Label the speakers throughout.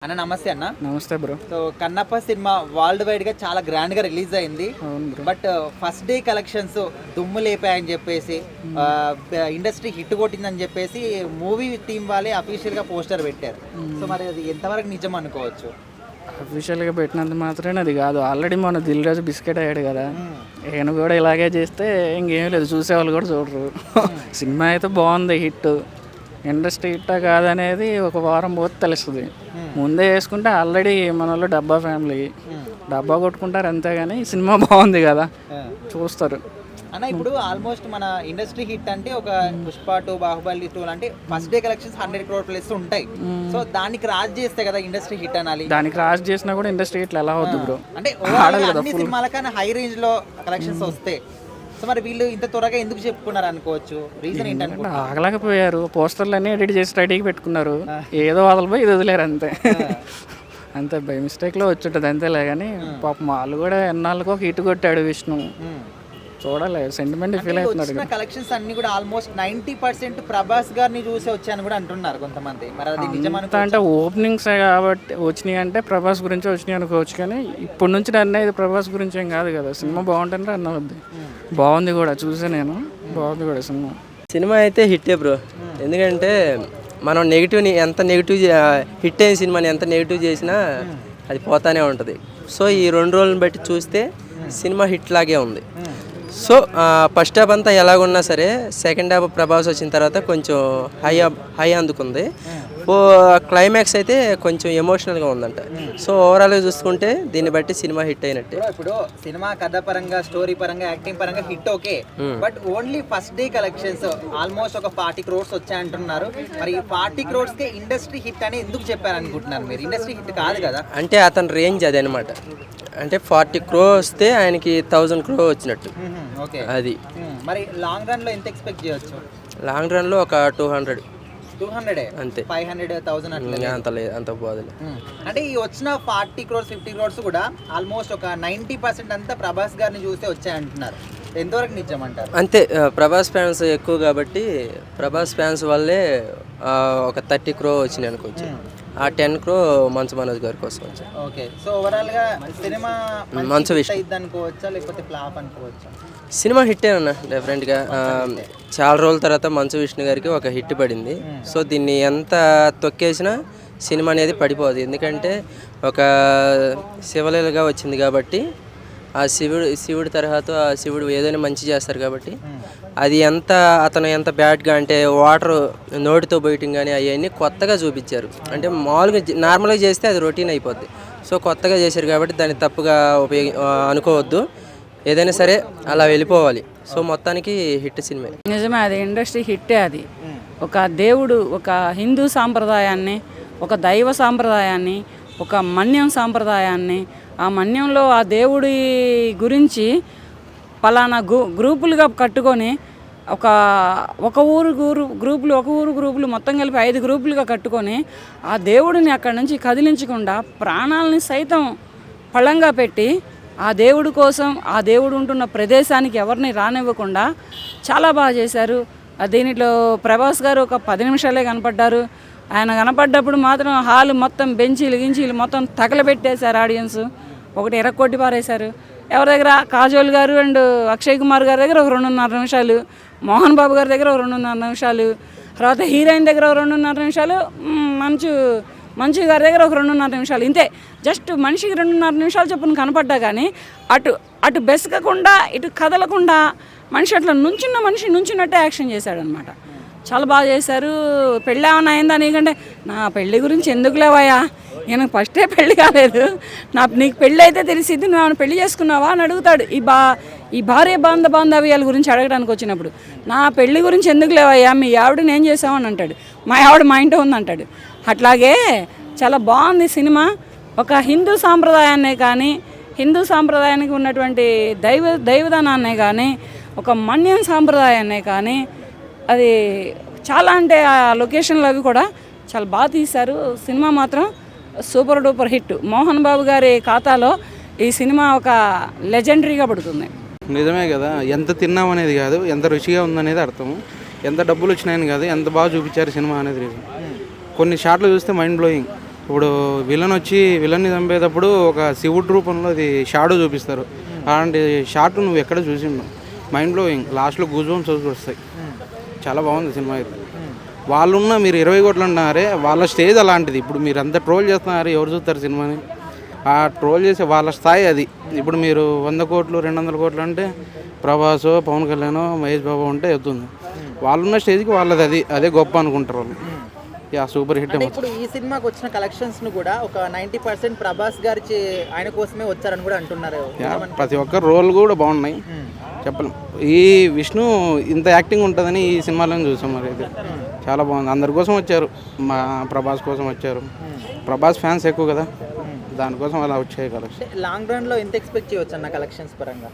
Speaker 1: అన్న నమస్తే అన్న.
Speaker 2: నమస్తే bro.
Speaker 1: So Kannappa cinema world wide గా చాలా గ్రాండ్ గా రిలీజ్ అయింది. బట్ ఫస్ట్ డే కలెక్షన్స్ దుమ్ము లేపాయని చెప్పేసి ఇండస్ట్రీ హిట్ కొట్టిందని చెప్పేసి మూవీ టీమ్ వాళ్ళే అఫీషియల్ గా పోస్టర్ పెట్టారు. సో మరి అది ఎంతవరకు నిజం అనుకోవచ్చు?
Speaker 2: అఫీషియల్గా పెట్టినంత మాత్రమే అది కాదు. ఆల్రెడీ మన దిల్ రాజు బిస్కెట్ అయ్యాడు కదా, ఈయన కూడా ఇలాగే చేస్తే ఇంకేం లేదు, చూసేవాళ్ళు కూడా చూడరు. సినిమా అయితే బాగుంది, హిట్. ఇండస్ట్రీ హిట్టా కాదనేది ఒక వారం పోతే తెలుస్తుంది. ముందే వేసుకుంటే ఆల్రెడీ మన వాళ్ళు డబ్బా ఫ్యామిలీ డబ్బా కొట్టుకుంటారు అంతేగాని సినిమా బాగుంది కదా చూస్తారు
Speaker 1: అన్న. ఇప్పుడు ఆల్మోస్ట్ మన ఇండస్ట్రీ హిట్ అంటే ఒక పుష్ప 2, బాహుబలి 2 అంటే first day collections 100 crore plus ఉంటాయి. సో దానికి రాజ్ చేస్తే కదా ఇండస్ట్రీ హిట్ అనాలి.
Speaker 2: దానికి రాజ్ చేసినా కూడా ఇండస్ట్రీ హిట్ ఎలా అవుతుంది బ్రో?
Speaker 1: అంటే అన్ని సినిమాల కన్నా హై రేంజ్ లో కలెక్షన్స్ వస్తాయి. సో మరి వీళ్ళు ఇంత త్వరగా ఎందుకు చెప్పుకున్నారు అనుకోవచ్చు? రీజన్ ఏంటంటే
Speaker 2: ఆగలేకపోయారు. పోస్టర్లు అన్నీ ఎడిట్ చేసి రెడీకి పెట్టుకున్నారు, ఏదో వదలపోయి ఇది వదిలేరు అంతే. అంతే బై మిస్టేక్లో వచ్చి ఉంటుంది అంతేలే. కానీ పాపం వాళ్ళు కూడా ఎన్నాళ్ళకో హిట్ కొట్టాడు విష్ణు, చూడాలి. సెంటిమెంట్ ఫీల్ అవుతున్నాడు.
Speaker 1: కలెక్షన్స్ అన్ని కూడా ఆల్మోస్ట్ 90% ప్రభాస్ గారిని చూసి వచ్చాను కూడా అంటున్నారు కొంతమంది. మరి అది నిజమనుకో
Speaker 2: అంటే ఓపెనింగ్స్ కాబట్టి వచ్చినాయి అంటే ప్రభాస్ గురించి వచ్చినాయి అనుకోవచ్చు. కానీ ఇప్పుడు నుంచి రన్ అయ్యేది ప్రభాస్ గురించి ఏం కాదు కదా. సినిమా బాగుంటుంది రన్ అవుద్ది. బాగుంది కూడా, చూసే నేను బాగుంది కూడా సినిమా.
Speaker 3: సినిమా అయితే హిట్టే బ్రో. ఎందుకంటే మనం నెగిటివ్ని ఎంత నెగిటివ్ హిట్ అయిన సినిమాని ఎంత నెగిటివ్ చేసినా అది పోతానే ఉంటుంది. సో ఈ 2 రోజులను బట్టి చూస్తే సినిమా హిట్ లాగే ఉంది. సో ఫస్ట్ హాఫ్ అంతా ఎలాగున్నా సరే సెకండ్ హాఫ్ ప్రభాస్ వచ్చిన తర్వాత కొంచెం హై అందుకుంది. క్లైమాక్స్ అయితే కొంచెం ఎమోషనల్గా ఉందంట. సో ఓవరాల్గా చూసుకుంటే దీన్ని బట్టి సినిమా హిట్ అయినట్టే.
Speaker 1: ఇప్పుడు సినిమా కథ పరంగా, స్టోరీ పరంగా, యాక్టింగ్ పరంగా hit okay. But only first day collections almost ఒక 40 crores వచ్చాయంటున్నారు. మరి 40 crores కే ఇండస్ట్రీ హిట్ అని ఎందుకు చెప్పారనుకుంటున్నారు మీరు? ఇండస్ట్రీ హిట్ కాదు కదా.
Speaker 3: అంటే అతని రేంజ్ అది అనమాట. అంటే 40 crores వస్తే ఆయనకి 1000 crore వచ్చినట్టు అది.
Speaker 1: మరి లాంగ్ రన్ లో ఎంత ఎక్స్పెక్ట్ చేయొచ్చు?
Speaker 3: లాంగ్ రన్ లో ఒక 200 అంతే,
Speaker 1: 500,000
Speaker 3: అంత లేదు, అంత పోదులే.
Speaker 1: అంటే ఈ వచ్చిన 40 crores 50 crores కూడా ఆల్మోస్ట్ ఒక 90% అంతా ప్రభాస్ గారిని చూసే వచ్చాయంటున్నారు. ఎంతవరకు నిజం అంటారు?
Speaker 3: అంతే, ప్రభాస్ ఫ్యాన్స్ ఎక్కువ కాబట్టి ప్రభాస్ ఫ్యాన్స్ వల్లే ఒక 30 crore వచ్చినాయి అనుకోవచ్చు. ఆ 10 crore మంచు మనోజ్ గారి కోసం వచ్చాయి.
Speaker 1: ఓకే. సో ఓవరాల్ గా సినిమా
Speaker 3: మంచు విష్ణు
Speaker 1: అనుకోవచ్చా లేకపోతే ఫ్లాప్ అనుకోవచ్చా?
Speaker 3: సినిమా హిట్టే అన్న డెఫినెట్గా. చాలా రోజుల తర్వాత మంచు విష్ణు గారికి ఒక హిట్ పడింది. సో దీన్ని ఎంత తొక్కేసినా సినిమా అనేది పడిపోదు. ఎందుకంటే ఒక శివలీలగా వచ్చింది కాబట్టి ఆ శివుడి తరహాతో ఆ శివుడు ఏదైనా మంచి చేస్తారు కాబట్టి అది అతను ఎంత బ్యాడ్గా అంటే వాటర్ నోటితో బయటం కానీ అవన్నీ కొత్తగా చూపించారు. అంటే మామూలుగా నార్మల్గా చేస్తే అది రొటీన్ అయిపోద్ది. సో కొత్తగా చేశారు కాబట్టి దాన్ని తప్పుగా అనుకోవద్దు. ఏదైనా సరే అలా వెళ్ళిపోవాలి. సో మొత్తానికి హిట్ సినిమా.
Speaker 4: నిజమే, అది ఇండస్ట్రీ హిట్టే. అది ఒక దేవుడు, ఒక హిందూ సాంప్రదాయాన్ని, ఒక దైవ సాంప్రదాయాన్ని, ఒక మన్యం సాంప్రదాయాన్ని, ఆ మన్యంలో ఆ దేవుడి గురించి పలానా గ్రూపులుగా కట్టుకొని ఒక ఊరు గ్రూపులు మొత్తం కలిపి 5 గ్రూపులుగా కట్టుకొని ఆ దేవుడిని అక్కడి నుంచి కదిలించకుండా ప్రాణాలని సైతం పళంగా పెట్టి ఆ దేవుడి కోసం, ఆ దేవుడు ఉంటున్న ప్రదేశానికి ఎవరిని రానివ్వకుండా చాలా బాగా చేశారు. దీనిలో ప్రభాస్ గారు ఒక 10 నిమిషాలే కనపడ్డారు. ఆయన కనపడ్డప్పుడు మాత్రం హాల్ మొత్తం బెంచీలు మొత్తం తగలబెట్టేశారు. ఆడియన్స్ ఒకటి ఎరక్కొట్టి పారేశారు. ఎవరి దగ్గర కాజోల్ గారు అండ్ అక్షయ్ కుమార్ గారి దగ్గర ఒక 2.5 నిమిషాలు, మోహన్ బాబు గారి దగ్గర ఒక 2.5 నిమిషాలు, తర్వాత హీరోయిన్ దగ్గర ఒక 2.5 నిమిషాలు, మంచు గారి దగ్గర ఒక 2.5 నిమిషాలు. ఇంతే, జస్ట్ మనిషికి 2.5 నిమిషాలు చొప్పున కనపడ్డా కానీ అటు బెసకకుండా ఇటు కదలకుండా మనిషి అట్లా నుంచున్నట్టే యాక్షన్ చేశాడనమాట. చాలా బాగా చేశారు. పెళ్ళి ఏమన్నా అయిందా నీకంటే, నా పెళ్ళి గురించి ఎందుకు లేవాయా, నేను ఫస్టే పెళ్ళి కాలేదు, నీకు పెళ్ళి అయితే తెలిసిద్ది, నువ్వు ఏమైనా పెళ్లి చేసుకున్నావా అని అడుగుతాడు. ఈ భార్య బాంధవ్యాల గురించి అడగడానికి వచ్చినప్పుడు నా పెళ్లి గురించి ఎందుకు లేవయ్యా, మీ ఆవిడని ఏం చేసావని అంటాడు. మా ఆవిడ మా ఇంట్లో ఉందంటాడు. అట్లాగే చాలా బాగుంది సినిమా. ఒక హిందూ సాంప్రదాయాన్నే కానీ, హిందూ సాంప్రదాయానికి ఉన్నటువంటి దైవదానాన్నే కానీ, ఒక మన్యం సాంప్రదాయాన్నే కానీ, అది చాలా అంటే ఆ లొకేషన్లు అవి కూడా చాలా బాగా తీశారు. సినిమా మాత్రం super duper hit. Mohan Babu గారి ఖాతాలో ఈ సినిమా ఒక లెజెండరీగా పడుతుంది.
Speaker 5: నిజమే కదా, ఎంత తిన్నాం అనేది కాదు, ఎంత రుచిగా ఉందనేది అర్థము. ఎంత డబ్బులు వచ్చినాయని కాదు, ఎంత బాగా చూపించారు సినిమా అనేది. కొన్ని షాట్లు చూస్తే మైండ్ బ్లోయింగ్. ఇప్పుడు విలన్ని చంపేటప్పుడు ఒక శివుడి రూపంలో అది షాడో చూపిస్తారు. అలాంటి షాట్ నువ్వు ఎక్కడ చూసి మైండ్ బ్లోయింగ్, లాస్ట్లో గూజ్ బంప్స్ వస్తాయి. చాలా బాగుంది సినిమా అయితే. వాళ్ళున్న మీరు 20 కోట్లు అంటున్నారే, వాళ్ళ స్టేజ్ అలాంటిది. ఇప్పుడు మీరు అంత ట్రోల్ చేస్తున్నారు, ఎవరు చూస్తారు సినిమాని? ఆ ట్రోల్ చేసే వాళ్ళ స్థాయి అది. ఇప్పుడు మీరు 100 కోట్లు 200 కోట్లు అంటే ప్రభాస్, పవన్ కళ్యాణ్, మహేష్ బాబు ఉంటే అవుతుంది. వాళ్ళున్న స్టేజ్కి వాళ్ళది అదే గొప్ప అనుకుంటారు వాళ్ళు. Super hit.
Speaker 1: ఇప్పుడు ఈ సినిమాకి వచ్చిన కలెక్షన్స్ ను కూడా ఒక 90% ప్రభాస్ గారి ఆయన కోసమే వచ్చారని కూడా అంటున్నారు.
Speaker 5: ప్రతి ఒక్క రోల్ కూడా బాగున్నాయి, చెప్పలేం. ఈ విష్ణు ఇంత యాక్టింగ్ ఉంటుందని ఈ సినిమాలో చూసాం. మరి అయితే చాలా బాగుంది. అందరి కోసం వచ్చారు, మా ప్రభాస్ కోసం వచ్చారు. ప్రభాస్ ఫ్యాన్స్ ఎక్కువ కదా, దానికోసం అలా వచ్చాయి కలెక్షన్.
Speaker 1: లాంగ్ రన్ లో ఎంత ఎక్స్పెక్ట్ చేయవచ్చు అన్న కలెక్షన్స్ పరంగా?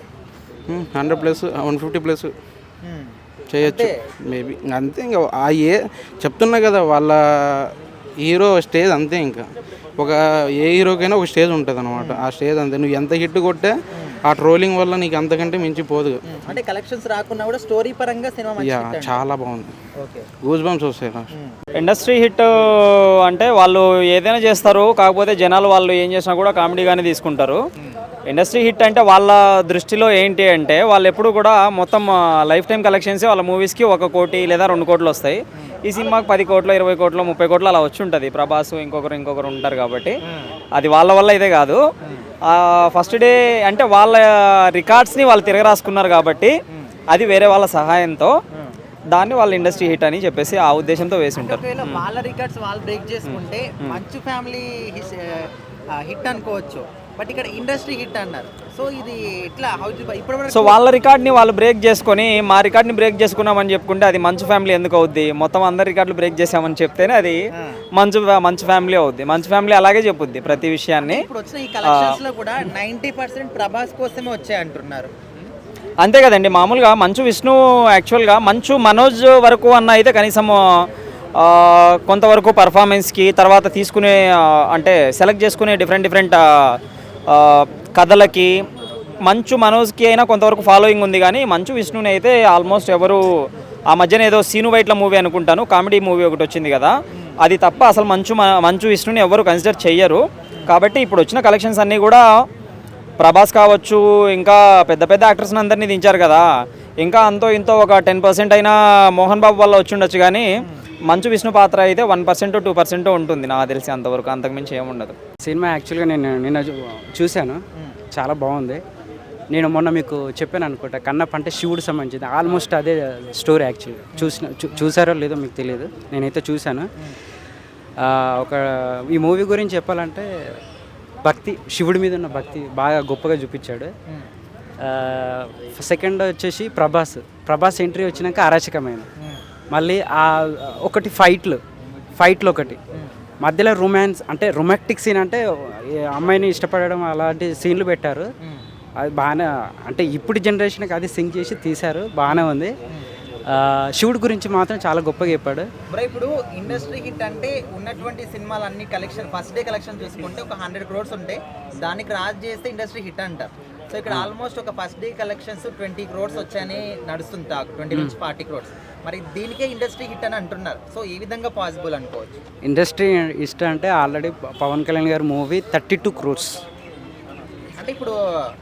Speaker 5: 100+, 150+ చేయొచ్చు మేబీ. అంతే ఇంకా చెప్తున్నా కదా, వాళ్ళ హీరో స్టేజ్ అంతే. ఇంకా ఏ హీరోకైనా ఒక స్టేజ్ ఉంటుంది అనమాట. ఆ స్టేజ్ అంతే. నువ్వు ఎంత హిట్ కొట్టే ఆ ట్రోలింగ్ వల్ల నీకు అంతకంటే మించిపోదు.
Speaker 1: అంటే కలెక్షన్స్ రాకున్నా కూడా స్టోరీ పరంగా సినిమా
Speaker 5: చాలా బాగుంది. గూజ్ బంప్స్ వస్తాయి.
Speaker 6: ఇండస్ట్రీ హిట్ అంటే వాళ్ళు ఏదైనా చేస్తారు, కాకపోతే జనాలు వాళ్ళు ఏం చేసినా కూడా కామెడీగానే తీసుకుంటారు. ఇండస్ట్రీ హిట్ అంటే వాళ్ళ దృష్టిలో ఏంటి అంటే వాళ్ళు ఎప్పుడు కూడా మొత్తం లైఫ్ టైం కలెక్షన్స్ వాళ్ళ మూవీస్కి 1 కోటి లేదా 2 కోట్లు వస్తాయి. ఈ సినిమాకి 10 కోట్లు 20 కోట్లు 30 కోట్లు అలా వచ్చి ఉంటుంది. ప్రభాస్ ఇంకొకరు ఉంటారు కాబట్టి అది వాళ్ళ వల్ల ఇదే కాదు. ఫస్ట్ డే అంటే వాళ్ళ రికార్డ్స్ని వాళ్ళు తిరగరాసుకున్నారు కాబట్టి అది వేరే వాళ్ళ సహాయంతో దాన్ని వాళ్ళ ఇండస్ట్రీ హిట్ అని చెప్పేసి ఆ ఉద్దేశంతో వేసి ఉంటారు.
Speaker 1: వాళ్ళ రికార్డ్స్ వాళ్ళు బ్రేక్ చేసుకుంటే మంచు ఫ్యామిలీ హిట్ అనుకోవచ్చు, బట్ ఇక్కడ ఇండస్ట్రీ హిట్ అన్నారు. సో ఇది ఎట్లా ఇప్పుడు
Speaker 6: సో వాళ్ళ రికార్డ్ని వాళ్ళు బ్రేక్ చేసుకొని మా రికార్డ్ని బ్రేక్ చేసుకున్నామని చెప్పుకుంటే అది మంచు ఫ్యామిలీ ఎందుకు అవుద్ది? మొత్తం అందరి రికార్డులు బ్రేక్ చేసామని చెప్తేనే అది మంచు ఫ్యామిలీ అవుద్ది. మంచు ఫ్యామిలీ అలాగే చెప్పుద్ది ప్రతి విషయాన్ని.
Speaker 1: ఇప్పుడు వచ్చిన ఈ కలెక్షన్స్ లో కూడా 90% ప్రభాస్ కోసమే వచ్చాయి అంటున్నారు.
Speaker 6: అంతే కదండి. మామూలుగా మంచు విష్ణు యాక్చువల్గా మంచు మనోజ్ వరకు అన్న అయితే కనీసం కొంతవరకు పర్ఫార్మెన్స్కి తర్వాత తీసుకునే అంటే సెలెక్ట్ చేసుకునే డిఫరెంట్ కథలకి మంచు మనోజ్కి అయినా కొంతవరకు ఫాలోయింగ్ ఉంది. కానీ మంచు విష్ణుని అయితే ఆల్మోస్ట్ ఎవరు ఆ మధ్యన ఏదో సీను వైట్ల మూవీ అనుకుంటాను, కామెడీ మూవీ ఒకటి వచ్చింది కదా, అది తప్ప అసలు మంచు విష్ణుని ఎవరు కన్సిడర్ చెయ్యరు. కాబట్టి ఇప్పుడు వచ్చిన కలెక్షన్స్ అన్నీ కూడా ప్రభాస్ కావచ్చు, ఇంకా పెద్ద యాక్టర్స్ని అందరినీ దించారు కదా, ఇంకా అంతో ఇంతో ఒక 10% అయినా మోహన్ బాబు వల్ల వచ్చి ఉండొచ్చు. కానీ మంచు విష్ణు పాత్ర అయితే 1% 2% ఉంటుంది నాకు తెలిసి, అంతవరకు అంతకుమించి ఏముండదు.
Speaker 2: సినిమా యాక్చువల్గా నేను నిన్న చూశాను, చాలా బాగుంది. నేను మొన్న మీకు చెప్పాను అనుకుంటా, కన్నప్ప అంటే శివుడు సంబంధించింది, ఆల్మోస్ట్ అదే స్టోరీ. యాక్చువల్గా చూసారో లేదో మీకు తెలియదు, నేనైతే చూశాను. ఈ మూవీ గురించి చెప్పాలంటే భక్తి, శివుడి మీద ఉన్న భక్తి బాగా గొప్పగా చూపించాడు. సెకండ్ వచ్చేసి ప్రభాస్ ఎంట్రీ వచ్చినాక అరాచకమైంది. మళ్ళీ ఒకటి ఫైట్లు ఒకటి మధ్యలో రొమాన్స్, అంటే రొమాంటిక్ సీన్, అంటే అమ్మాయిని ఇష్టపడడం అలాంటి సీన్లు పెట్టారు. అది బాగానే, అంటే ఇప్పుడు జనరేషన్కి అది సింక్ చేసి తీశారు, బాగానే ఉంది. శివుడి గురించి మాత్రం చాలా గొప్పగా చెప్పాడు.
Speaker 1: ఇప్పుడు ఇండస్ట్రీ హిట్ అంటే ఉన్నటువంటి సినిమాలు అన్ని కలెక్షన్ ఫస్ట్ డే కలెక్షన్ చూసుకుంటే ఒక 100 crores ఉంటే దానికి రాజ్ చేస్తే ఇండస్ట్రీ హిట్ అంటారు. సో ఇక్కడ ఆల్మోస్ట్ ఒక ఫస్ట్ డే కలెక్షన్స్ 20 crores వచ్చాయని నడుస్తుంది, 20 నుంచి 40 crores. మరి దీనికే ఇండస్ట్రీ హిట్ అని అంటున్నారు. సో ఈ విధంగా పాసిబుల్ అనుకోవచ్చు.
Speaker 2: ఇండస్ట్రీ హిట్ అంటే ఆల్రెడీ పవన్ కళ్యాణ్ గారి మూవీ 32 crores.
Speaker 1: అంటే ఇప్పుడు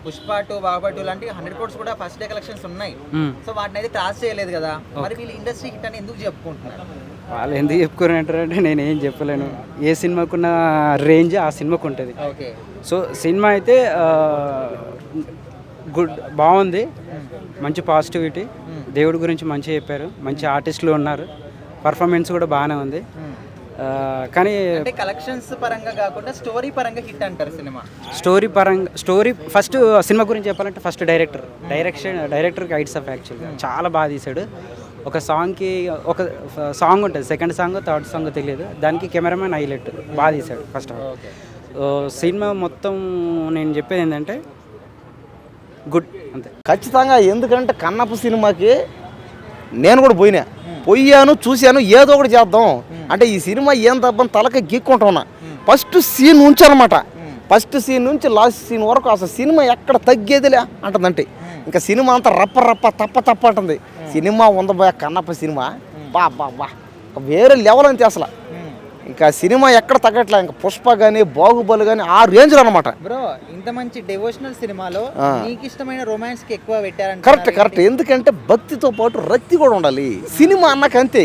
Speaker 1: పుష్ప 2, బాహుబలి 2 లాంటి 100 crores కూడా ఫస్ట్ డే కలెక్షన్స్ ఉన్నాయి. సో వాటిని అయితే క్రాస్ చేయలేదు కదా, మరి వీళ్ళు ఇండస్ట్రీ హిట్ అని ఎందుకు చెప్పుకుంటున్నారు?
Speaker 2: వాళ్ళు ఎందుకు చెప్పుకున్నారంటే నేను ఏం చెప్పలేను. ఏ సినిమాకున్న రేంజ్ ఆ సినిమాకు ఉంటుంది. సో సినిమా అయితే బాగుంది, మంచి పాజిటివిటీ, దేవుడి గురించి మంచిగా చెప్పారు, మంచి ఆర్టిస్టులు ఉన్నారు, పర్ఫార్మెన్స్ కూడా బాగానే ఉంది. కానీ
Speaker 1: కలెక్షన్స్ పరంగా కాకుండా స్టోరీ పరంగా హిట్ అంటారు సినిమా.
Speaker 2: స్టోరీ ఫస్ట్ సినిమా గురించి చెప్పాలంటే ఫస్ట్ డైరెక్టర్కి హైట్స్ ఆఫ్. యాక్చువల్గా చాలా బాగా తీశాడు. ఒక సాంగ్ ఉంటుంది, సెకండ్ సాంగ్ థర్డ్ సాంగ్ తెలియదు, దానికి కెమెరామెన్ హైలైట్ బాగా తీశాడు ఫస్ట్ ఆఫ్. సినిమా మొత్తం నేను చెప్పేది ఏంటంటే గుడ్ అంతే
Speaker 7: ఖచ్చితంగా. ఎందుకంటే కన్నప్ప సినిమాకి నేను కూడా పోయాను చూశాను, ఏదో ఒకటి చేద్దాం అంటే ఈ సినిమా ఏం తప్పని తలకి గీక్కుంటున్నా. ఫస్ట్ సీన్ నుంచి అనమాట, ఫస్ట్ సీన్ నుంచి లాస్ట్ సీన్ వరకు అసలు సినిమా ఎక్కడ తగ్గేదిలే అంటుందంటే ఇంకా సినిమా అంతా రప్ప తప్ప అంటుంది. సినిమా ఉందబోయే కన్నప్ప సినిమా బా వేరే లెవెల్ అంతే అసలు. ఇంకా సినిమా ఎక్కడ తగ్గట్లే, ఇంకా పుష్ప కానీ బాహుబలి కానీ ఆ రేంజ్లో అనమాట.
Speaker 1: బ్రో ఇంత మంచి డెవోషనల్ సినిమాలో నీకు ఇష్టమైన రొమాన్స్ కి ఎక్కువ పెట్టారంట.
Speaker 7: కరెక్ట్. ఎందుకంటే భక్తితో పాటు రక్తి కూడా ఉండాలి. సినిమా అన్నాక అంతే,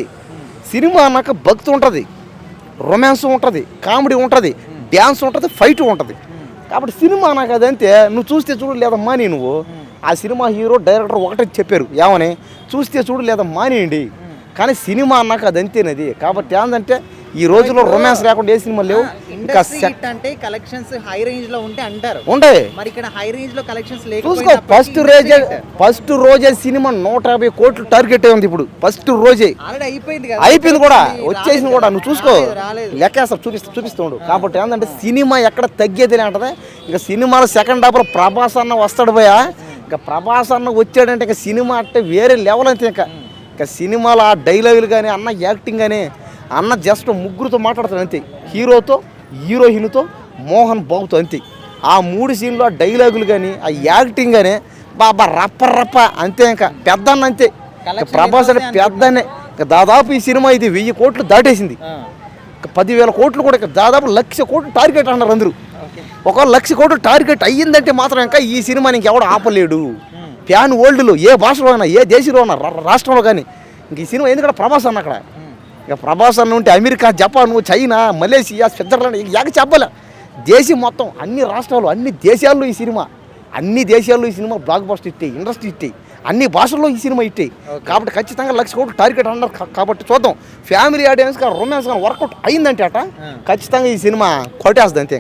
Speaker 7: సినిమా అన్నాక భక్తి ఉంటుంది, రొమాన్స్ ఉంటుంది, కామెడీ ఉంటుంది, డ్యాన్స్ ఉంటుంది, ఫైట్ ఉంటుంది. కాబట్టి సినిమా అన్నాక అదంతే. నువ్వు చూస్తే చూడు లేదా మాని, నువ్వు ఆ సినిమా హీరో డైరెక్టర్ ఒకటే చెప్పారు ఏమని, చూస్తే చూడు లేదా మానేయండి. కానీ సినిమా అన్నాక అదంతేనది. కాబట్టి ఏంటంటే ఈ రోజుల్లో రొమాన్స్ లేకుండా ఏ సినిమా లేవు. ఇంకా
Speaker 1: అంటే కలెక్షన్స్ హై రేంజ్ లో ఉంటే అంటారు,
Speaker 7: ఉండే
Speaker 1: మరి ఇక్కడ హై రేంజ్ లో కలెక్షన్స్
Speaker 7: చూసుకో. ఫస్ట్ రోజే సినిమా 150 కోట్లు టార్గెట్ ఉంది ఇప్పుడు. ఫస్ట్ రోజే
Speaker 1: ఆల్రెడీ అయిపోయింది,
Speaker 7: అయిపోయింది కూడా, వచ్చేసింది కూడా. నువ్వు చూసుకో, లెక్కేస్తా చూపిస్తుండు. కాబట్టి ఏంటంటే సినిమా ఎక్కడ తగ్గేది అంటది. ఇంకా సినిమాలో సెకండ్ హాఫ్లో ప్రభాస్ అన్న వస్తాడు పోయా. ఇంకా ప్రభాస్ అన్న వచ్చాడంటే ఇంకా సినిమా అంటే వేరే లెవెల్ అంతే. ఇంకా సినిమాలో ఆ డైలాగులు కానీ, అన్న యాక్టింగ్ కానీ, అన్న జస్ట్ ముగ్గురుతో మాట్లాడతాడు అంతే, హీరోతో, హీరోయిన్తో, మోహన్ బాబుతో అంతే. ఆ 3 సీన్లు ఆ డైలాగులు కానీ, ఆ యాక్టింగ్ కానీ బాబా రప్ప అంతే. ఇంకా పెద్దన్న అంతే, ప్రభాస్ అంటే పెద్దనే. ఇంకా దాదాపు ఈ సినిమా ఇది 1000 కోట్లు దాటేసింది. 10,000 కోట్లు కూడా, దాదాపు 1,00,000 కోట్లు టార్గెట్ అన్నారు అందరూ. ఒక 1,00,000 కోట్లు టార్గెట్ అయ్యిందంటే మాత్రం ఇంకా ఈ సినిమాని ఇంకెవడు ఆపలేడు. ఫ్యాన్ వరల్డ్లో ఏ భాషలో అయినా, ఏ దేశంలో అయినా, రాష్ట్రంలో కానీ ఇంక ఈ సినిమా ఎందుకంటే ప్రభాస్ అన్న అక్కడ. ఇక ప్రభాస్ అన్న ఉంటే America, Japan, China, Malaysia, Switzerland యాక చెప్పలే. దేశం మొత్తం అన్ని రాష్ట్రాలు, అన్ని దేశాల్లో ఈ సినిమా, బ్లాక్ బస్టర్ ఇట్టే, ఇండస్ట్రీ ఇట్టే, అన్ని భాషల్లో ఈ సినిమా ఇట్టే. కాబట్టి ఖచ్చితంగా 1,00,000 కోట్లు టార్గెట్ అన్నారు. కాబట్టి చూద్దాం, ఫ్యామిలీ ఆడియన్స్ రొమాన్స్ కానీ వర్కౌట్ అయిందంటే అట ఖచ్చితంగా ఈ సినిమా కొట్టేస్తుంది అంతే.